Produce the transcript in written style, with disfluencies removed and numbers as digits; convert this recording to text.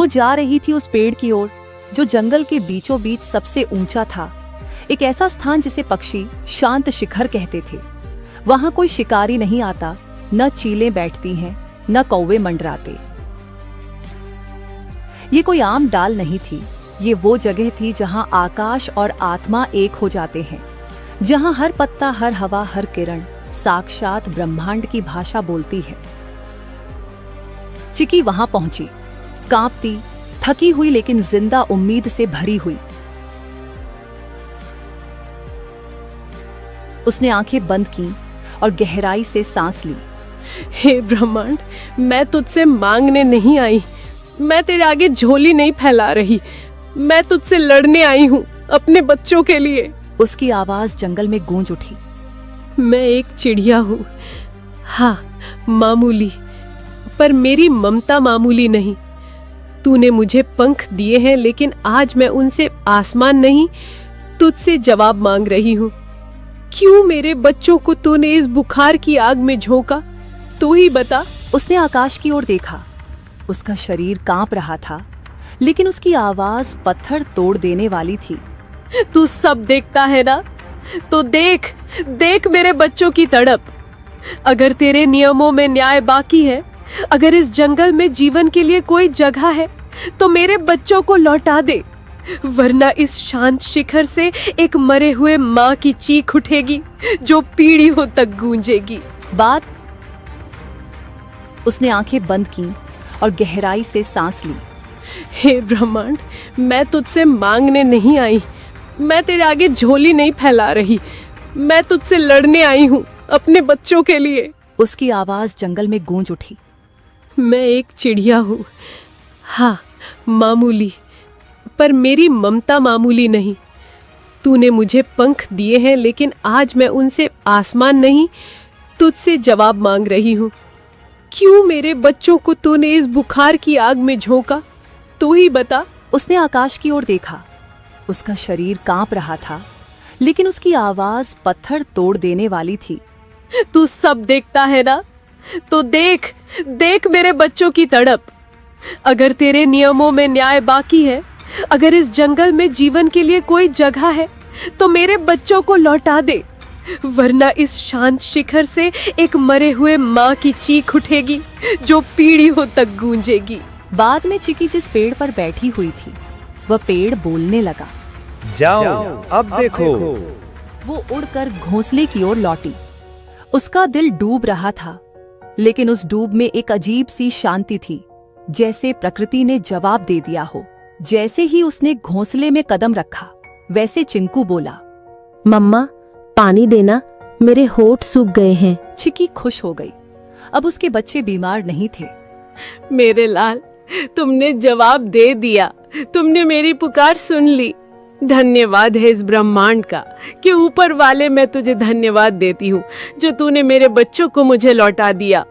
वो जा रही थी उस पेड़ की ओर जो जंगल के बीचों बीच सबसे ऊंचा था, एक ऐसा स्थान जिसे पक्षी शांत शिखर कहते थे। वहां कोई शिकारी नहीं आता, न चीलें बैठती हैं, न कौवे मंडराते। ये कोई आम डाल नहीं थी, ये वो जगह थी जहां आकाश और आत्मा एक हो जाते हैं, जहां हर पत्ता, हर हवा, हर किरण साक्षात ब्रह्मांड की भाषा बोलती है। चिकी वहां पहुंची, कांपती, थकी हुई लेकिन जिंदा उम्मीद से भरी हुई। उसने आंखें बंद की और गहराई से सांस ली। हे ब्रह्मांड, मैं तुझसे मांगने नहीं आई, मैं तेरे आगे झोली नहीं फैला रही, मैं तुझसे लड़ने आई हूँ अपने बच्चों के लिए। उसकी आवाज जंगल में गूंज उठी। मैं एक चिड़िया हूँ, हाँ मामूली, पर मेरी ममता मामूली नहीं। तूने मुझे पंख दिए हैं, लेकिन आज मैं उनसे आसमान नहीं, तुझसे जवाब मांग रही हूँ। क्यों मेरे बच्चों को तूने इस बुखार की आग में झोंका, तू ही बता। उसने आकाश की ओर देखा। उसका शरीर कांप रहा था, लेकिन उसकी आवाज पत्थर तोड़ देने वाली थी। तू सब देखता है ना, तो देख देख मेरे बच्चों की तड़प। अगर तेरे नियमों में न्याय बाकी है, अगर इस जंगल में जीवन के लिए कोई जगह है, तो मेरे बच्चों को लौटा दे, वरना इस शांत शिखर से एक मरे हुए माँ की चीख उठेगी जो पीढ़ियों तक गूंजेगी। बाद उसने आंखें बंद की और गहराई से सांस ली। हे ब्रह्मांड, मैं तुझसे मांगने नहीं आई, मैं तेरे आगे झोली नहीं फैला रही, मैं तुझसे लड़ने आई हूँ अपने बच्चों के लिए। उसकी आवाज जंगल में गूंज उठी। मैं एक चिड़िया हूँ, हाँ मामूली, पर मेरी ममता मामूली नहीं। तूने मुझे पंख दिए हैं, लेकिन आज मैं उनसे आसमान नहीं, तुझसे जवाब मांग रही हूँ। क्यों मेरे बच्चों को तूने इस बुखार की आग में झोंका, तू ही बता। उसने आकाश की ओर देखा। उसका शरीर कांप रहा था, लेकिन उसकी आवाज पत्थर तोड़ देने वाली थी। तू सब देखता है ना, तो देख देख मेरे बच्चों की तड़प। अगर तेरे नियमों में न्याय बाकी है, अगर इस जंगल में जीवन के लिए कोई जगह है, तो मेरे बच्चों को लौटा दे, वरना इस शांत शिखर से एक मरे हुए माँ की चीख उठेगी जो पीढ़ियों तक गूंजेगी। बाद में चिकी जिस पेड़ पर बैठी हुई थी, वह पेड़ बोलने लगा। जाओ, अब देखो। वो उड़कर घोंसले की ओर लौटी। उसका दिल डूब रहा था, लेकिन उस डूब में एक अजीब सी शांति थी, जैसे प्रकृति ने जवाब दे दिया हो। जैसे ही उसने घोंसले में कदम रखा, वैसे चिंकू बोला, मम्मा पानी देना, मेरे होठ सूख गए हैं। चिकी खुश हो गई। अब उसके बच्चे बीमार नहीं थे। मेरे लाल, तुमने जवाब दे दिया, तुमने मेरी पुकार सुन ली। धन्यवाद है इस ब्रह्मांड का कि ऊपर वाले मैं तुझे धन्यवाद देती हूँ जो तूने मेरे बच्चों को मुझे लौटा दिया।